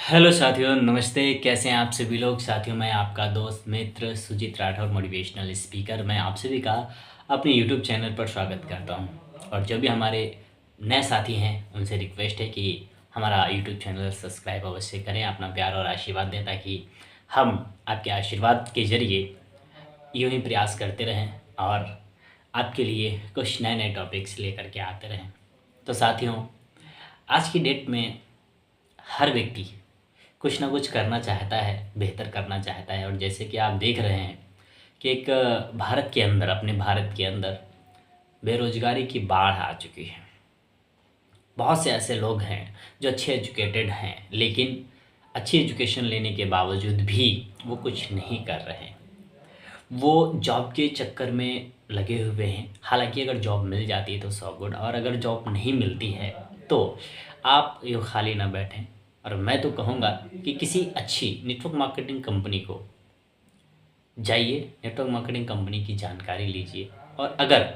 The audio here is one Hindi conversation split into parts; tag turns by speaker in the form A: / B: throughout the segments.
A: हेलो साथियों, नमस्ते। कैसे हैं आप सभी लोग? साथियों, मैं आपका दोस्त मित्र सुजीत राठौर, मोटिवेशनल स्पीकर। मैं आप सभी का अपने यूट्यूब चैनल पर स्वागत करता हूं। और जो भी हमारे नए साथी हैं उनसे रिक्वेस्ट है कि हमारा यूट्यूब चैनल सब्सक्राइब अवश्य करें, अपना प्यार और आशीर्वाद दें, ताकि हम आपके आशीर्वाद के ज़रिए यूँ ही प्रयास करते रहें और आपके लिए कुछ नए नए टॉपिक्स लेकर के आते रहें। तो साथियों, आज की डेट में हर व्यक्ति कुछ ना कुछ करना चाहता है, बेहतर करना चाहता है। और जैसे कि आप देख रहे हैं कि एक भारत के अंदर, अपने भारत के अंदर बेरोज़गारी की बाढ़ आ चुकी है। बहुत से ऐसे लोग हैं जो अच्छे एजुकेटेड हैं, लेकिन अच्छी एजुकेशन लेने के बावजूद भी वो कुछ नहीं कर रहे हैं। वो जॉब के चक्कर में लगे हुए हैं। हालाँकि अगर जॉब मिल जाती है तो सो गुड, और अगर जॉब नहीं मिलती है तो आप यूँ खाली ना बैठें। और मैं तो कहूँगा कि किसी अच्छी नेटवर्क मार्केटिंग कंपनी को जाइए, नेटवर्क मार्केटिंग कंपनी की जानकारी लीजिए, और अगर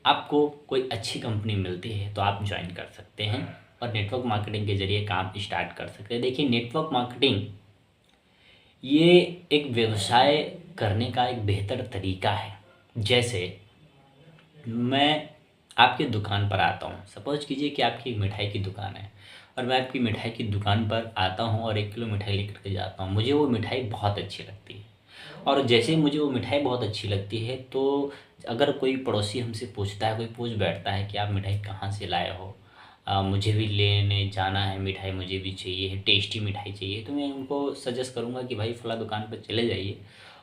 A: आपको कोई अच्छी कंपनी मिलती है तो आप ज्वाइन कर सकते हैं और नेटवर्क मार्केटिंग के ज़रिए काम स्टार्ट कर सकते हैं। देखिए, नेटवर्क मार्केटिंग ये एक व्यवसाय करने का एक बेहतर तरीका है। जैसे मैं आपकी दुकान पर आता हूँ, सपोज कीजिए कि आपकी एक मिठाई की दुकान है, और मैं आपकी मिठाई की दुकान पर आता हूँ और 1 किलो मिठाई लेकर के जाता हूँ। मुझे वो मिठाई बहुत अच्छी लगती है, और जैसे ही मुझे वो मिठाई बहुत अच्छी लगती है तो अगर कोई पड़ोसी हमसे पूछता है, कोई पूछ बैठता है कि आप मिठाई कहाँ से लाए हो, मुझे भी लेने जाना है मिठाई, मुझे भी चाहिए है, टेस्टी मिठाई चाहिए, तो मैं उनको सजेस्ट करूँगा कि भाई फ़लाँ दुकान पर चले जाइए,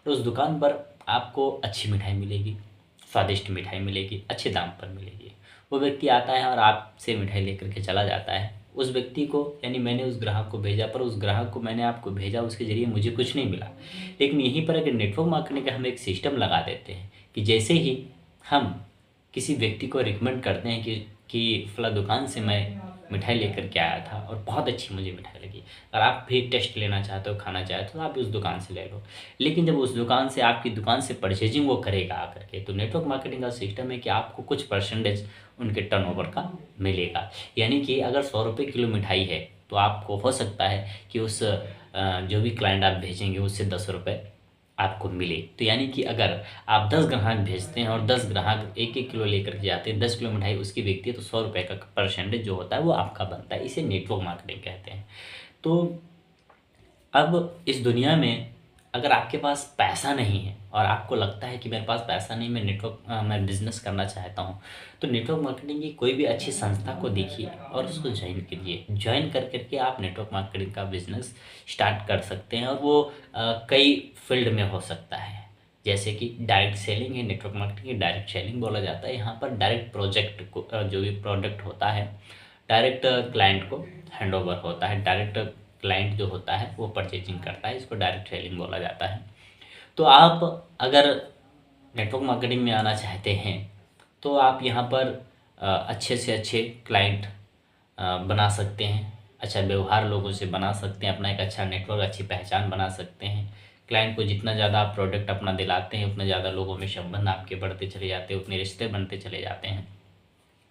A: और उस दुकान पर आपको अच्छी मिठाई मिलेगी, स्वादिष्ट मिठाई मिलेगी, अच्छे दाम पर मिलेगी। वो व्यक्ति आता है और आपसे मिठाई लेकर के चला जाता है। उस व्यक्ति को, यानी मैंने उस ग्राहक को भेजा, पर उस ग्राहक को मैंने आपको भेजा, उसके ज़रिए मुझे कुछ नहीं मिला। लेकिन यहीं पर अगर नेटवर्क मार्केटिंग का हम एक सिस्टम लगा देते हैं कि जैसे ही हम किसी व्यक्ति को रिकमेंड करते हैं कि फ़लाँ दुकान से मैं मिठाई लेकर के आया था और बहुत अच्छी मुझे मिठाई लगी, अगर आप भी टेस्ट लेना चाहते हो, खाना चाहते हो, तो आप भी उस दुकान से ले लो। लेकिन जब उस दुकान से, आपकी दुकान से परचेजिंग वो करेगा आकर के, तो नेटवर्क मार्केटिंग का सिस्टम है कि आपको कुछ परसेंटेज उनके टर्नओवर का मिलेगा। यानी कि अगर 100 रुपये किलो मिठाई है तो आपको हो सकता है कि उस जो भी क्लाइंट आप भेजेंगे उससे 10 रुपये आपको मिले। तो यानी कि अगर आप 10 ग्राहक भेजते हैं और 10 ग्राहक 1-1 किलो लेकर के जाते हैं, 10 किलो मिठाई उसकी बिकती है, तो 100 रुपये का परसेंटेज जो होता है वो आपका बनता है। इसे नेटवर्क मार्केटिंग कहते हैं। तो अब इस दुनिया में अगर आपके पास पैसा नहीं है और आपको लगता है कि मेरे पास पैसा नहीं, मैं बिज़नेस करना चाहता हूँ, तो नेटवर्क मार्केटिंग की कोई भी अच्छी संस्था को देखिए और उसको ज्वाइन कीजिए। ज्वाइन कर के आप नेटवर्क मार्केटिंग का बिज़नेस स्टार्ट कर सकते हैं, और वो कई फील्ड में हो सकता है। जैसे कि डायरेक्ट सेलिंग है, नेटवर्क मार्केटिंग की डायरेक्ट सेलिंग बोला जाता है। यहाँ पर डायरेक्ट प्रोजेक्ट को, जो भी प्रोडक्ट होता है, डायरेक्ट क्लाइंट को हैंडओवर होता है। डायरेक्ट क्लाइंट जो होता है वो परचेजिंग करता है, इसको डायरेक्ट सेलिंग बोला जाता है। तो आप अगर नेटवर्क मार्केटिंग में आना चाहते हैं तो आप यहाँ पर अच्छे से अच्छे क्लाइंट बना सकते हैं, अच्छा व्यवहार लोगों से बना सकते हैं, अपना एक अच्छा नेटवर्क, अच्छी पहचान बना सकते हैं। क्लाइंट को जितना ज़्यादा आप प्रोडक्ट अपना दिलाते हैं, उतना ज़्यादा लोगों में संबंध आपके बढ़ते चले जाते हैं, उतने रिश्ते बनते चले जाते हैं।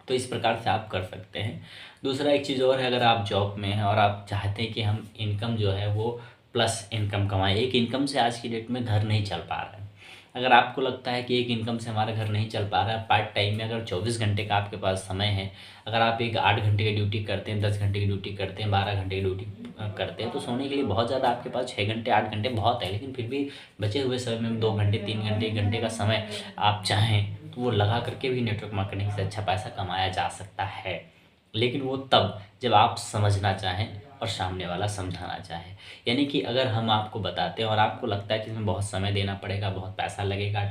A: तो इस प्रकार से आप कर सकते हैं। दूसरा एक चीज़ और है, अगर आप जॉब में हैं और आप चाहते हैं कि हम इनकम जो है वो प्लस इनकम कमाएँ, एक इनकम से आज की डेट में घर नहीं चल पा रहा है। अगर आपको लगता है कि एक इनकम से हमारा घर नहीं चल पा रहा है, पार्ट टाइम में अगर 24 घंटे का आपके पास समय है, अगर आप एक 8 घंटे की ड्यूटी करते हैं, 10 घंटे की ड्यूटी करते हैं, 12 घंटे की ड्यूटी करते हैं, तो सोने के लिए बहुत ज़्यादा आपके पास 6 घंटे 8 घंटे बहुत है। लेकिन फिर भी बचे हुए समय में 2 घंटे 3 घंटे 1 घंटे का समय आप चाहें तो वो लगा करके भी नेटवर्क मार्केटिंग से अच्छा पैसा कमाया जा सकता है। लेकिन वो तब जब आप समझना चाहें और सामने वाला समझाना चाहे। यानी कि अगर हम आपको बताते हैं और आपको लगता है कि इसमें बहुत समय देना पड़ेगा, बहुत पैसा लगेगा,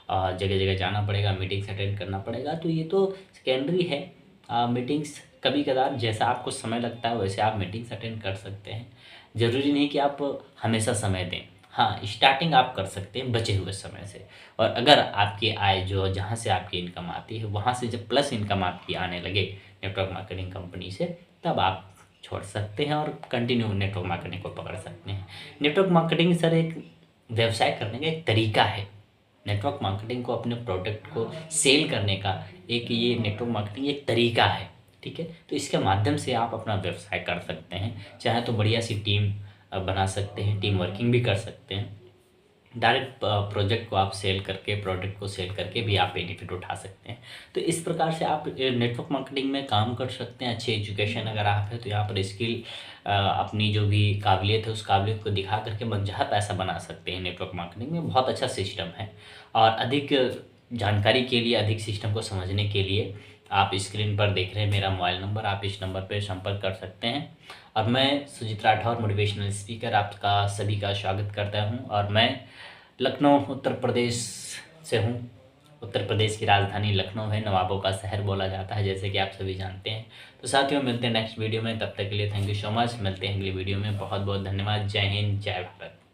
A: जगह-जगह जाना पड़ेगा, मीटिंग्स अटेंड करना पड़ेगा, तो ये तो सेकेंडरी है। मीटिंग्स कभी-कभार जैसा आपको समय लगता है वैसे आप मीटिंग्स अटेंड कर सकते हैं। ज़रूरी नहीं कि आप हमेशा समय दें। हाँ, स्टार्टिंग आप कर सकते हैं बचे हुए समय से, और अगर आपकी आय जो जहाँ से आपकी इनकम आती है वहाँ से जब प्लस इनकम आपकी आने लगे नेटवर्क मार्केटिंग कंपनी से, तब आप छोड़ सकते हैं और कंटिन्यू नेटवर्क मार्केटिंग को पकड़ सकते हैं। नेटवर्क मार्केटिंग सर एक व्यवसाय करने का एक तरीका है। नेटवर्क मार्केटिंग को, अपने प्रोडक्ट को सेल करने का एक ये नेटवर्क मार्केटिंग एक तरीका है। ठीक है। तो इसके माध्यम से आप अपना व्यवसाय कर सकते हैं, चाहे तो बढ़िया सी टीम बना सकते हैं, टीम वर्किंग भी कर सकते हैं। डायरेक्ट प्रोजेक्ट को आप सेल करके, प्रोडक्ट को सेल करके भी आप बेनिफिट उठा सकते हैं। तो इस प्रकार से आप नेटवर्क मार्केटिंग में काम कर सकते हैं। अच्छी एजुकेशन अगर आप है तो यहाँ पर स्किल, अपनी जो भी काबिलियत है उस काबिलियत को दिखा करके मनचाहा पैसा बना सकते हैं। नेटवर्क मार्केटिंग में बहुत अच्छा सिस्टम है। और अधिक जानकारी के लिए, अधिक सिस्टम को समझने के लिए आप स्क्रीन पर देख रहे हैं मेरा मोबाइल नंबर, आप इस नंबर पर संपर्क कर सकते हैं। और मैं सुजीत राठौर, मोटिवेशनल स्पीकर, आपका सभी का स्वागत करता हूं। और मैं लखनऊ उत्तर प्रदेश से हूँ। उत्तर प्रदेश की राजधानी लखनऊ है, नवाबों का शहर बोला जाता है, जैसे कि आप सभी जानते हैं। तो साथियों, मिलते हैं नेक्स्ट वीडियो में, तब तक के लिए थैंक यू सो मच। मिलते हैं अगली वीडियो में। बहुत बहुत धन्यवाद। जय हिंद, जय भारत।